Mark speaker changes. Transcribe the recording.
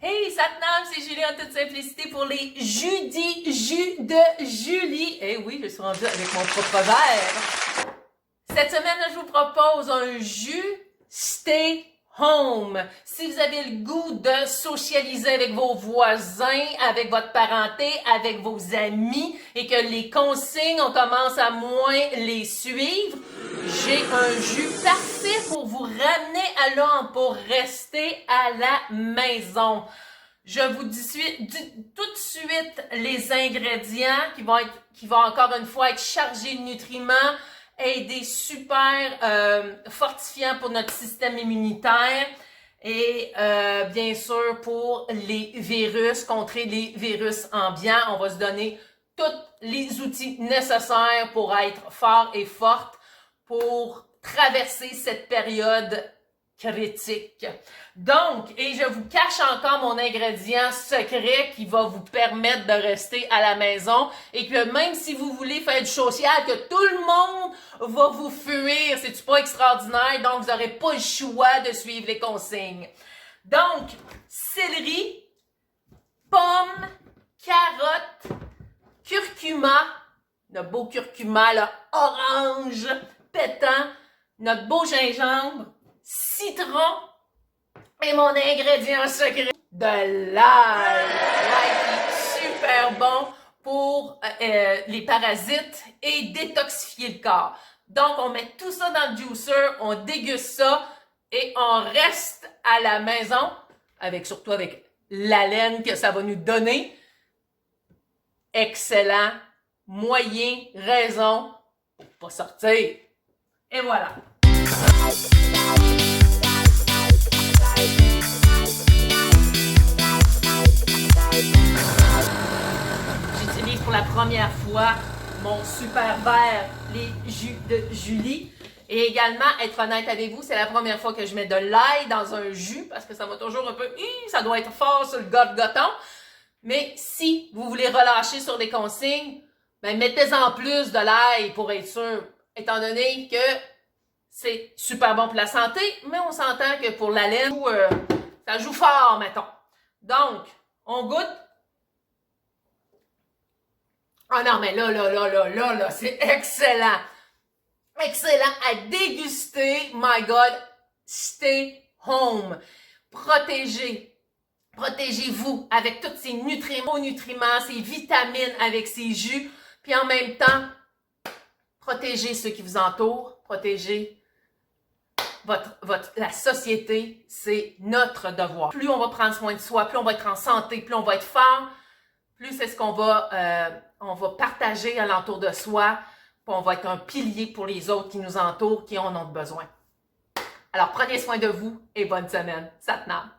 Speaker 1: Hey Satnam, c'est Julie en toute simplicité pour les jus de Julie. Eh oui, je suis rendue avec mon propre verre. Cette semaine, je vous propose un jus Stay Home. Si vous avez le goût de socialiser avec vos voisins, avec votre parenté, avec vos amis et que les consignes, on commence à moins les suivre, j'ai un jus parfait pour vous ramener à l'homme, pour rester à la maison. Je vous dis tout de suite les ingrédients qui vont encore une fois être chargés de nutriments et des super fortifiants pour notre système immunitaire et bien sûr pour les virus, contrer les virus ambiants. On va se donner tous les outils nécessaires pour être fort et forte pour traverser cette période critique. Donc, et je vous cache encore mon ingrédient secret qui va vous permettre de rester à la maison et que même si vous voulez faire du social, que tout le monde va vous fuir, c'est-tu pas extraordinaire? Donc, vous n'aurez pas le choix de suivre les consignes. Donc, céleri, pommes, carottes, curcuma, le beau curcuma, là, orange, pétant, notre beau gingembre, citron et mon ingrédient secret de l'ail. L'ail qui est super bon pour les parasites et détoxifier le corps. Donc, on met tout ça dans le juicer, on déguste ça et on reste à la maison, surtout avec l'haleine que ça va nous donner. Excellent, moyen, raison pour pas sortir. Et voilà. J'utilise pour la première fois mon super verre, les jus de Julie. Et également, être honnête avec vous, c'est la première fois que je mets de l'ail dans un jus parce que ça m'a toujours un peu, ça doit être fort sur le gorgoton. Mais si vous voulez relâcher sur les consignes, ben mettez-en plus de l'ail pour être sûr, étant donné que c'est super bon pour la santé, mais on s'entend que pour la laine, ça joue fort, mettons. Donc, on goûte. Ah non, mais là, c'est excellent. Excellent à déguster. My God, stay home. Protégez-vous avec tous ces nutriments, ces vitamines avec ces jus. Puis en même temps, protégez ceux qui vous entourent. Protégez la société. C'est notre devoir. Plus on va prendre soin de soi, plus on va être en santé, plus on va être fort, plus c'est ce qu'on va partager alentour de soi. Puis on va être un pilier pour les autres qui nous entourent, qui en ont besoin. Alors, prenez soin de vous et bonne semaine. Satnam.